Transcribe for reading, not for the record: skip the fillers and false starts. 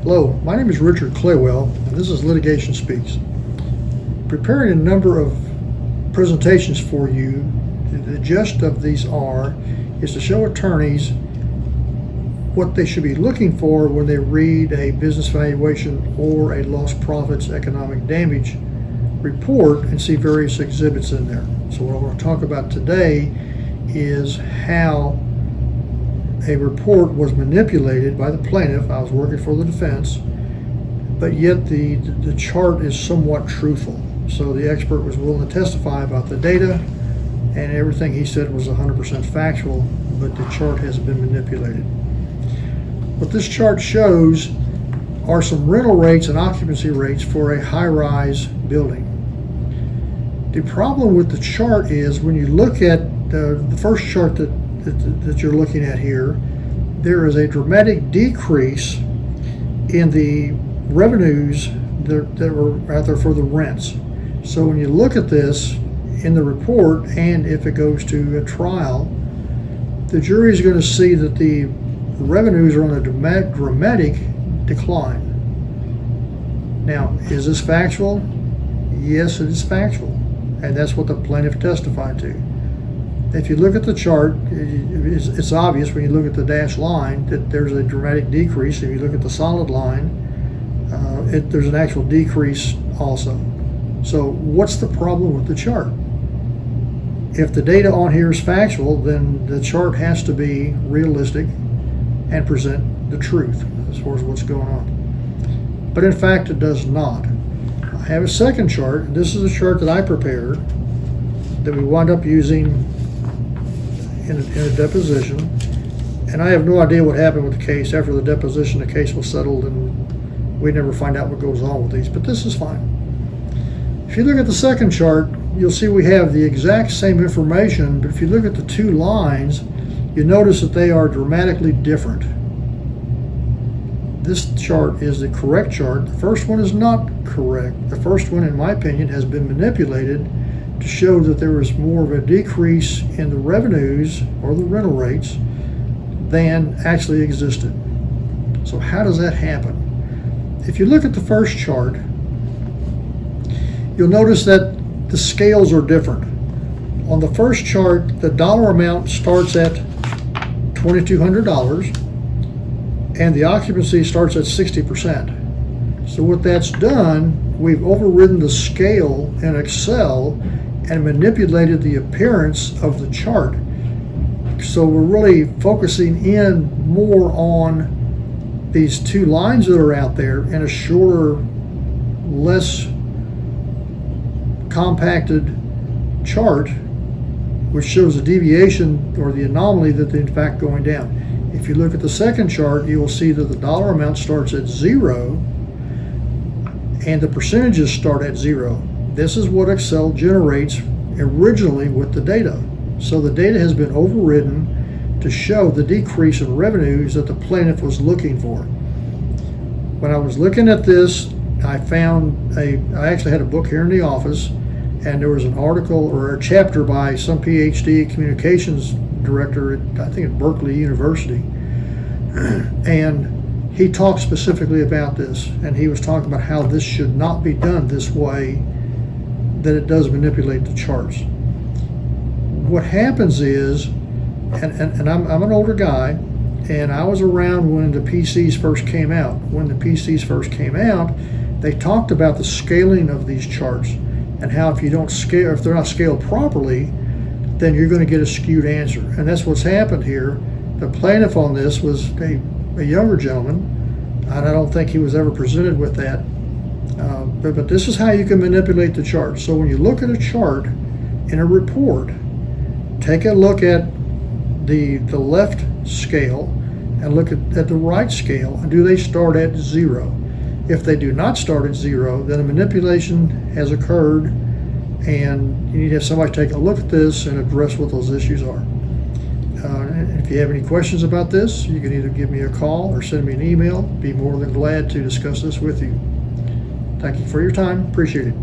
Hello, my name is Richard Claywell, and this is Litigation Speaks. Preparing a number of presentations for you, the gist of these is to show attorneys what they should be looking for when they read a business valuation or a lost profits economic damage report and see various exhibits in there. So what I want to talk about today is how a report was manipulated by the plaintiff. I was working for the defense, but yet the chart is somewhat truthful. So the expert was willing to testify about the data, and everything he said was 100% factual, but the chart has been manipulated. What this chart shows are some rental rates and occupancy rates for a high-rise building. The problem with the chart is when you look at the first chart that you're looking at here, there is a dramatic decrease in the revenues that were out there for the rents. So when you look at this in the report, and if it goes to a trial, the jury is going to see that the revenues are on a dramatic decline. Now, is this factual? Yes, it is factual, and that's what the plaintiff testified to. If you look at the chart, it's obvious when you look at the dashed line that there's a dramatic decrease. If you look at the solid line, there's an actual decrease also. So what's the problem with the chart? If the data on here is factual, then the chart has to be realistic and present the truth as far as what's going on. But in fact, it does not. I have a second chart, and this is a chart that I prepared that we wound up using in a deposition, and I have no idea what happened with the case. After the deposition, the case was settled, and we never find out what goes on with these, but this is fine. If you look at the second chart, you'll see we have the exact same information, but if you look at the two lines, you notice that they are dramatically different. This chart is the correct chart. The first one is not correct. The first one, in my opinion, has been manipulated to show that there was more of a decrease in the revenues or the rental rates than actually existed. So how does that happen? If you look at the first chart, you'll notice that the scales are different. On the first chart, the dollar amount starts at $2,200 and the occupancy starts at 60%. So what that's done, we've overridden the scale in Excel and manipulated the appearance of the chart. So we're really focusing in more on these two lines that are out there in a shorter, less compacted chart, which shows a deviation or the anomaly that they're in fact going down. If you look at the second chart, you will see that the dollar amount starts at 0 and the percentages start at 0. This is what Excel generates originally with the data. So the data has been overridden to show the decrease in revenues that the plaintiff was looking for. When I was looking at this, I actually had a book here in the office, and there was an article or a chapter by some PhD communications director I think at Berkeley University, and he talked specifically about this, and he was talking about how this should not be done this way, that it does manipulate the charts. What happens is, and I'm an older guy, and I was around when the PCs first came out. When the PCs first came out, they talked about the scaling of these charts and how if you don't scale, if they're not scaled properly, then you're going to get a skewed answer. And that's what's happened here. The plaintiff on this was a younger gentleman, and I don't think he was ever presented with that. But this is how you can manipulate the chart. So when you look at a chart in a report, take a look at the left scale and look at the right scale, and do they start at 0? If they do not start at 0, then a manipulation has occurred, and you need to have somebody take a look at this and address what those issues are. If you have any questions about this, you can either give me a call or send me an email. Be more than glad to discuss this with you. Thank you for your time. Appreciate it.